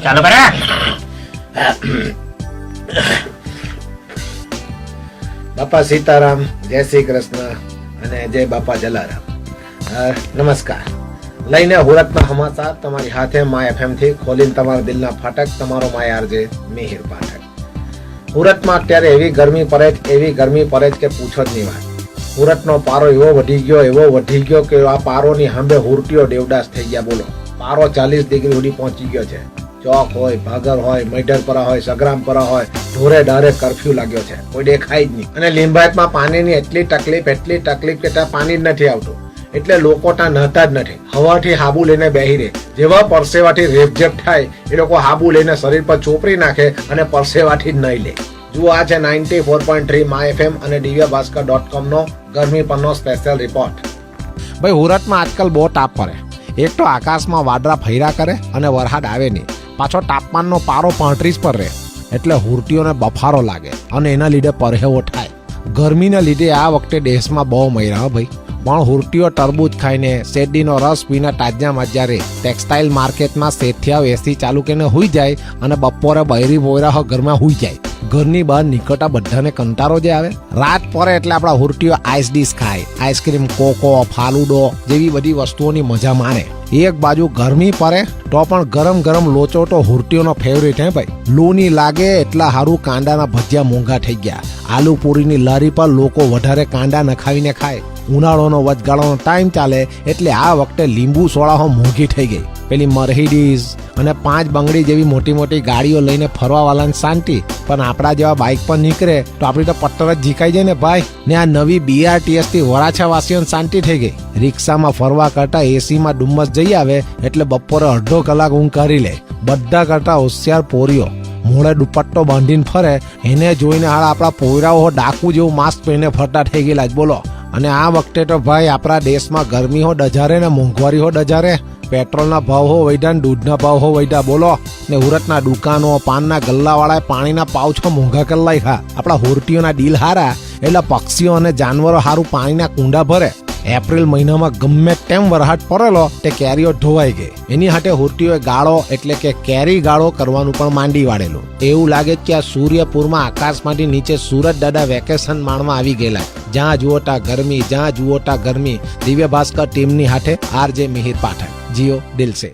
ચાલુ કરે. બાપા સીતારામ, જય શ્રી કૃષ્ણ અને જય બાપા જલારામ. નમસ્કાર. લઈને હુરતના સમાચાર તમારી હાથે માય FM થી ખોલીને તમારા દિલના ફાટક, તમારો માય આરજે મિહિર પાઠક. હુરતમાં અત્યારે એવી ગરમી પડે છે કે પૂછો જ નહીં વાત. હુરતનો પારો એવો વધી ગયો કે આ પારોની સામે હુરટીઓ દેવદાસ થઈ ગયા. બોલો, પારો 40 ડિગ્રી સુધી પહોંચી ગયો છે. ચોક હોય, ભાગર હોય, મૈડરપરા હોય, સગ્રામપરા હોય, ઢોરે ડારે કરફ્યુ લાગ્યો છે. કોઈ દેખાય જ નહીં. અને લિંબાયતમાં પાણીની એટલી તકલીફ કે ત્યાં પાણી જ નથી આવતું, એટલે લોકો ત્યાં નહાતા જ નથી. હવાથી હાબુ લઈને બેહી રહે. જેવા પરસેવાથી રેપઝેપ થાય એ લોકો હાબુ લઈને શરીર પર ચોપડી નાખે અને પરસેવાથી જ નહીં લે. જુઓ, આ છે 94.3 માય FM અને divyabhaskar.com નો ગરમી પરનો સ્પેશિયલ રિપોર્ટ. ભાઈ, હુરતમાં આજકાલ બહુ તાપ પડે. એક તો આકાશમાં વાદળા ફર્યા કરે અને વરસાદ આવે નહીં. પાછો તાપમાનનો પારો 35 પર રહે, એટલે હુરટીઓને બફારો લાગે અને એના લીધે પરહેવો થાય. ગરમીના લીધે આ વખતે દેશમાં બહુ મર્યા ભાઈ. પણ હુરટીઓ તરબૂચ ખાઈને, શેરડીનો રસ પીને તાજા મજા રહે. ટેક્સટાઇલ માર્કેટમાં શેઠિયાઓ એસી ચાલુ કરીને હુઈ જાય અને બપોરે બૈરી બોયરા ઘરમાં હુઈ જાય. ઘરની બહાર નીકળતા બધાને કંટાળો જે આવે. રાત પડે એટલે આપણા હુરટીઓ આઈસ ડીશ ખાય, આઈસ્ક્રીમ, કોકો, ફાલુડો જેવી બધી વસ્તુઓની મજા માણે. એક બાજુ ગરમી પડે તો પણ ગરમ ગરમ લોચો તો હુરટીઓનો ફેવરેટ હે ભાઈ. લૂ ની લાગે એટલા હારું કાંદાના ભજીયા મોંઘા થઈ ગયા. આલુ પૂરીની લારી પર લોકો વધારે કાંદા નખાવીને ખાય. ઉનાળોનો વચગાળાનો ટાઈમ ચાલે એટલે આ વખતે લીંબુ સોડા મોંઘી થઈ ગઈ. પેલી મર્સિડીઝ અને 5 બંગડી જેવી મોટી ગાડીઓ લઈને ફરવા વાળાને શાંતિ, પણ આપણા જેવા બાઇક પર નીકળે તો આપણી તો પટ્ટર જ ઝીકાઈ જાય ને ભાઈ. ને આ નવી BRTS થી વરાછા વાસીઓને શાંતિ થઈ ગઈ. રિક્ષામાં ફરવા કરતા એસીમાં ડુમ્મસ જઈ આવે એટલે બપોરે અડધો કલાક ઊંઘ કરી લે. બધા કરતા હોશિયાર પોરીઓ મોડે દુપટ્ટો બાંધીને ફરે, એને જોઈને હાલ આપણા પોયરાઓ ડાકુ જેવું માસ્ક પહેરીને ફરતા થઈ ગયેલા જ. બોલો. અને આ વખતે તો ભાઈ આપણા દેશમાં ગરમી હો ડજારે ને મોંઘવારી હો ડજારે. પેટ્રોલના ભાવ હો વૈધા ને દૂધના ભાવ હો વૈધા. બોલો. ને હુરતના દુકાનો, પાનના ગલ્લાવાળાએ પાણીના પાઉછો મોંઘા કરી નાખ્યા. આપણા હુરટીઓના ડીલ હારા એટલે પક્ષીઓ અને જાનવરો હારું પાણીના કુંડા ભરે. એપ્રિલ મહિનામાં ગમે તેમ વરસાદ પડેલો તે કેરીઓ ધોવાઈ ગઈ. એની હાથે હુરટીઓએ ગાળો એટલે કે કેરી ગાળો કરવાનું પણ માંડી વાળેલું. એવું લાગે કે આ સૂર્યપુરમાં આકાશમાંથી નીચે સુરત દાદા વેકેશન માણવા આવી ગયેલા. જ્યાં જુઓ તા ગરમી. દિવ્ય ભાસ્કર ટીમની હાથે આરજે મિહિર પાઠક. જીઓ દિલ સે.